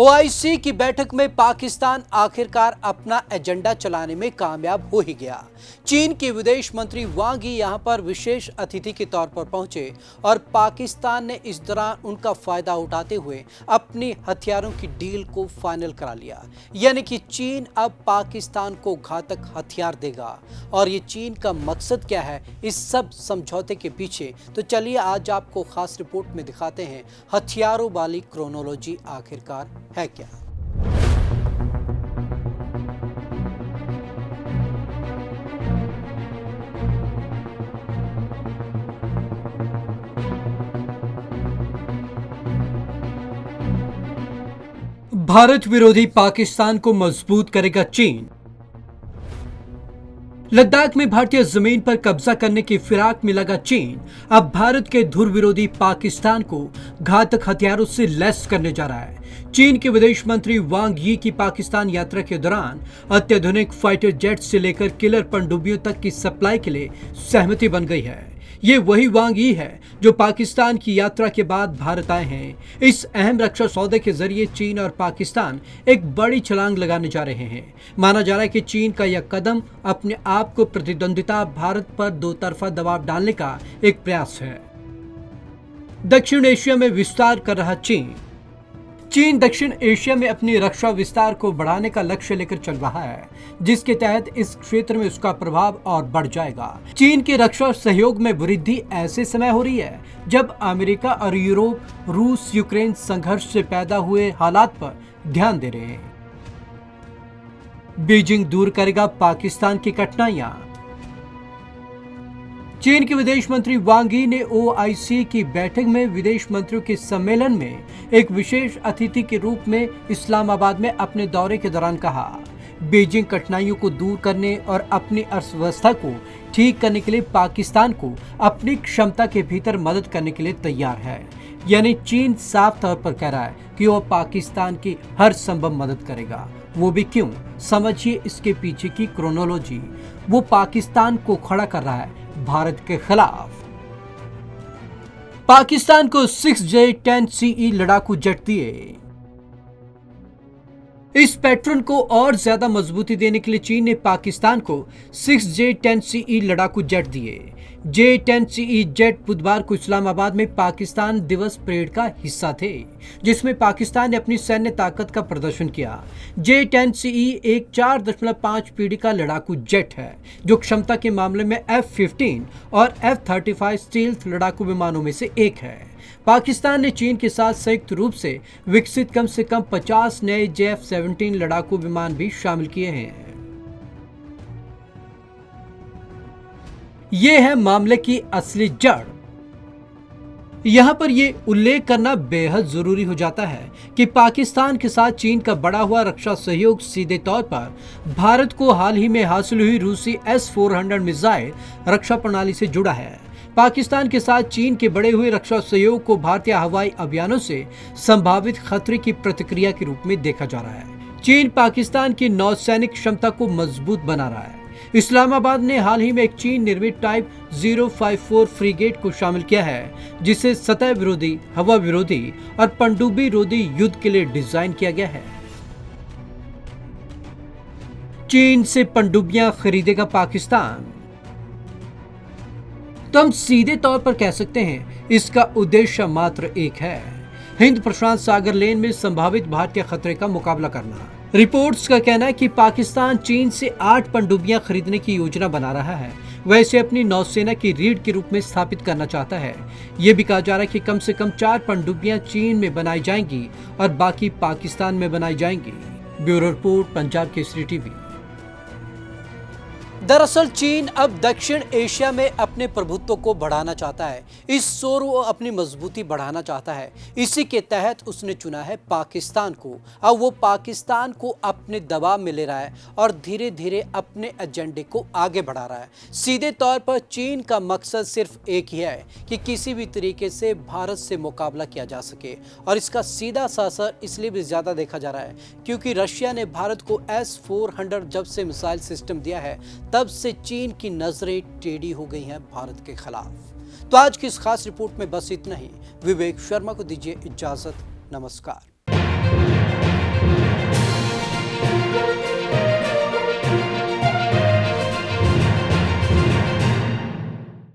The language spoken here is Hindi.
ओआईसी की बैठक में पाकिस्तान आखिरकार अपना एजेंडा चलाने में कामयाब हो ही गया। चीन के विदेश मंत्री वांग यी यहां पर विशेष अतिथि के तौर पर पहुंचे और पाकिस्तान ने इस दौरान उनका फायदा उठाते हुए अपनी हथियारों की डील को फाइनल करा लिया। यानी कि चीन अब पाकिस्तान को घातक हथियार देगा। और ये चीन का मकसद क्या है इस सब समझौते के पीछे, तो चलिए आज आपको खास रिपोर्ट में दिखाते हैं हथियारों वाली क्रोनोलॉजी आखिरकार है क्या। भारत विरोधी पाकिस्तान को मजबूत करेगा चीन। लद्दाख में भारतीय जमीन पर कब्जा करने की फिराक में लगा चीन अब भारत के धुर विरोधी पाकिस्तान को घातक हथियारों से लैस करने जा रहा है। चीन के विदेश मंत्री वांग यी की पाकिस्तान यात्रा के दौरान अत्याधुनिक फाइटर जेट से लेकर किलर पनडुब्बियों तक की सप्लाई के लिए सहमति बन गई है। ये वही वांग यी है जो पाकिस्तान की यात्रा के बाद भारत आए हैं। इस अहम रक्षा सौदे के जरिए चीन और पाकिस्तान एक बड़ी छलांग लगाने जा रहे हैं। माना जा रहा है कि चीन का यह कदम अपने आप को प्रतिद्वंदिता भारत पर दो तरफा दबाव डालने का एक प्रयास है। दक्षिण एशिया में विस्तार कर रहा चीन दक्षिण एशिया में अपनी रक्षा विस्तार को बढ़ाने का लक्ष्य लेकर चल रहा है, जिसके तहत इस क्षेत्र में उसका प्रभाव और बढ़ जाएगा। चीन के रक्षा सहयोग में वृद्धि ऐसे समय हो रही है जब अमेरिका और यूरोप रूस यूक्रेन संघर्ष से पैदा हुए हालात पर ध्यान दे रहे हैं। बीजिंग दूर करेगा पाकिस्तान की कठिनाइयां। चीन के विदेश मंत्री वांग यी ने ओआईसी की बैठक में विदेश मंत्रियों के सम्मेलन में एक विशेष अतिथि के रूप में इस्लामाबाद में अपने दौरे के दौरान कहा, बीजिंग कठिनाइयों को दूर करने और अपनी अर्थव्यवस्था को ठीक करने के लिए पाकिस्तान को अपनी क्षमता के भीतर मदद करने के लिए तैयार है। यानी चीन साफ तौर पर कह रहा है कि वह पाकिस्तान की हर संभव मदद करेगा। वो भी क्यों, समझिए इसके पीछे की क्रोनोलॉजी। वो पाकिस्तान को खड़ा कर रहा है भारत के खिलाफ। पाकिस्तान को 6J-10CE लड़ाकू जेट दिए। इस पैटर्न को और ज्यादा मजबूती देने के लिए चीन ने पाकिस्तान को 6J-10CE लड़ाकू जेट दिए। J-10CE जेट बुधवार को इस्लामाबाद में पाकिस्तान दिवस परेड का हिस्सा थे, जिसमें पाकिस्तान ने अपनी सैन्य ताकत का प्रदर्शन किया। J-10CE एक 4.5 पीढ़ी का लड़ाकू जेट है, जो क्षमता के मामले में F-15 और F-35 स्टील्थ लड़ाकू विमानों में से एक है। पाकिस्तान ने चीन के साथ संयुक्त रूप से विकसित कम से कम 50 नए J-F-17 लड़ाकू विमान भी शामिल किए हैं। ये है मामले की असली जड़। यहाँ पर यह उल्लेख करना बेहद जरूरी हो जाता है कि पाकिस्तान के साथ चीन का बढ़ा हुआ रक्षा सहयोग सीधे तौर पर भारत को हाल ही में हासिल हुई रूसी S-400 मिसाइल रक्षा प्रणाली से जुड़ा है। पाकिस्तान के साथ चीन के बढ़े हुए रक्षा सहयोग को भारतीय हवाई अभियानों से संभावित खतरे की प्रतिक्रिया के रूप में देखा जा रहा है। चीन पाकिस्तान की नौसैनिक क्षमता को मजबूत बना रहा है। इस्लामाबाद ने हाल ही में एक चीन निर्मित टाइप 054 फ्रीगेट को शामिल किया है, जिसे सतह विरोधी, हवा विरोधी और पनडुब्बी विरोधी युद्ध के लिए डिजाइन किया गया है। चीन से पनडुब्बियां खरीदेगा पाकिस्तान, तो हम सीधे तौर पर कह सकते हैं इसका उद्देश्य मात्र एक है, हिंद प्रशांत सागर लेन में संभावित भारतीय खतरे का मुकाबला करना। रिपोर्ट्स का कहना है कि पाकिस्तान चीन से 8 पनडुब्बियां खरीदने की योजना बना रहा है। वह इसे अपनी नौसेना की रीढ़ के रूप में स्थापित करना चाहता है। यह भी कहा जा रहा है कि कम से कम 4 पनडुब्बियां चीन में बनाई जाएंगी और बाकी पाकिस्तान में बनाई जाएंगी। Bureau report, Punjab Kesari TV. दरअसल चीन अब दक्षिण एशिया में अपने प्रभुत्व को बढ़ाना चाहता है। इस सोर वो अपनी मजबूती बढ़ाना चाहता है। इसी के तहत उसने चुना है पाकिस्तान को। अब वो पाकिस्तान को अपने दबाव में ले रहा है और धीरे धीरे अपने एजेंडे को आगे बढ़ा रहा है। सीधे तौर पर चीन का मकसद सिर्फ एक ही है कि किसी भी तरीके से भारत से मुकाबला किया जा सके। और इसका सीधा सा असर इसलिए भी ज़्यादा देखा जा रहा है क्योंकि रशिया ने भारत को S-400 जब से मिसाइल सिस्टम दिया है, तब से चीन की नजरें टेढ़ी हो गई हैं भारत के खिलाफ। तो आज की इस खास रिपोर्ट में बस इतना ही। विवेक शर्मा को दीजिए इजाजत। नमस्कार।